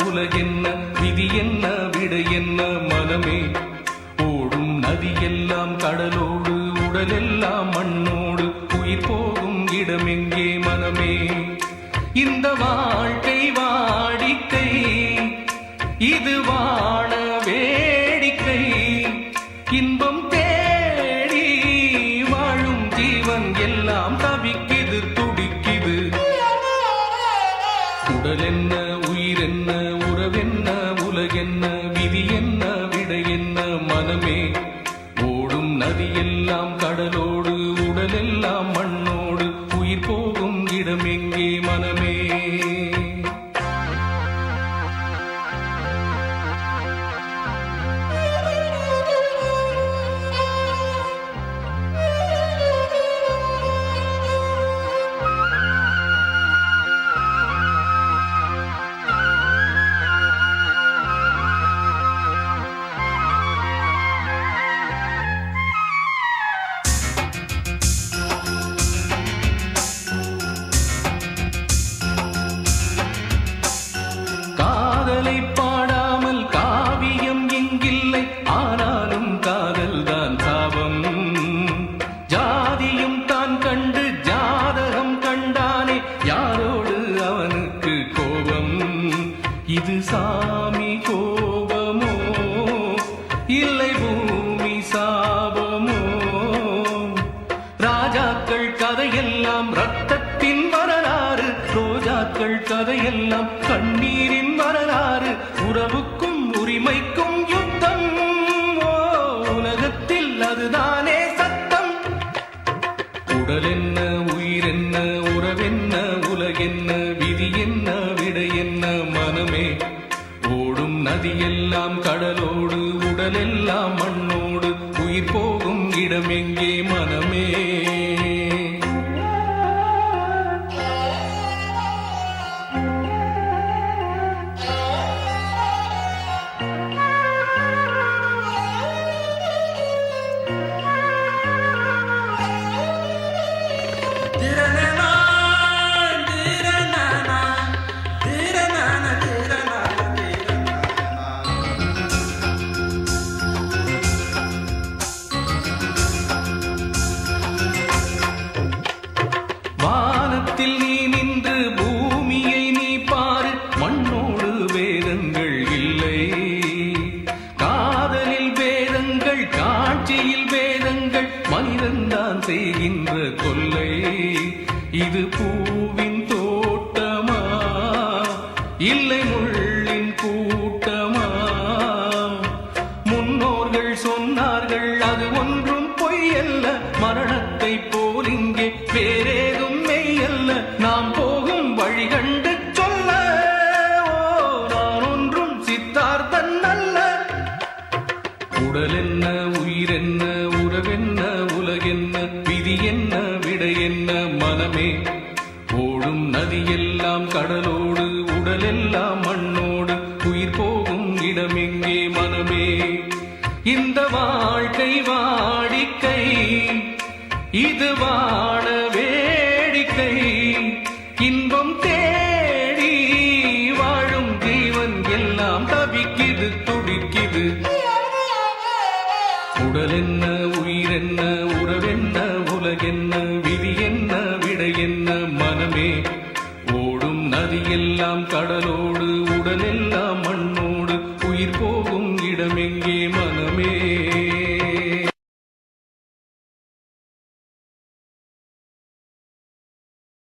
உலகென்ன விதி என்ன விடை என்ன மனமே ஓடும் நதியெல்லாம் கடலோடு உடலெல்லாம் மண்ணோடு உயிர் போகும் இடமெங்கே மனமே இந்த வாழ்க்கை வாடிக்கை இது வாழ வேடிக்கை இன்பம் தேடி வாழும் ஜீவன் எல்லாம் தவிக்குது துடிக்குது உடல் என்ன உயிர் என்ன உறவென்ன உலகென்ன விதி என்ன விடை என்ன மனமே ஓடும் நதியெல்லாம் கடலோடு உடலெல்லாம் மண்ணோடு உயிர் போகும் இடமெங்கே மனமே பாடாமல் காவியம் எங்கில்லை ஆனாலும் காதல் தான் சாபம் ஜாதியும் தான் கண்டு ஜாதகம் கண்டானே யாரோடு அவனுக்கு கோபம் இது சாமி கோபமோ இல்லை பூமி சாபமோ ராஜாக்கள் கதையெல்லாம் ரத்தத்தின் வரலாறு ரோஜாக்கள் கதையெல்லாம் கண்ணீரின் வரலாறு உறவுக்கும் உரிமைக்கும் யுத்தம் உலகத்தில் அதுதானே சத்தம் உடல் என்ன உயிர் என்ன உறவென்ன உலகென்ன விதி என்ன விடை என்ன மனமே ஓடும் நதியெல்லாம் கடலோடு உடலெல்லாம் மண்ணோடு உயிர் போகும் இடமெங்கே மனமே நீ நின்று பூமியை நீ பாரு மண்ணோடு வேதங்கள் இல்லை காதலில் வேதங்கள் காட்சியில் வேதங்கள் மனிதன்தான் செய்கின்ற கொல்லை இது பூவின் தோட்டமா இல்லை முள்ளின் கூட்டமா முன்னோர்கள் சொன்னார்கள் அது ஒன்றும் பொய்யல்ல மரணத்தை போல் இங்கே வேறேதும் நாம் போகும் வழி கண்டு சொல்ல நான் ஒன்றும் சித்தார்த்தன் அல்ல உடல் என்ன உயிர் என்ன உறவென்ன உலகென்ன விதி என்ன விடை என்ன மனமே ஓடும் நதியெல்லாம் கடலோடு உடலெல்லாம் மண்ணோடு உயிர் போகும் இடமெங்கே மனமே இந்த வாழ்க்கை வாடிக்கை இது வாழ வேடிக்கை இன்பம் தேடி வாழும் ஜீவன் எல்லாம் தவிக்குது துடிக்குது உடல் என்ன உயிர் என்ன உறவென்ன உலகென்ன விதி என்ன விடை என்ன மனமே ஓடும் நதியெல்லாம் கடலோடு உடலெல்லாம் மண்ணோடு உயிர் போகும் இடமெங்கே மனமே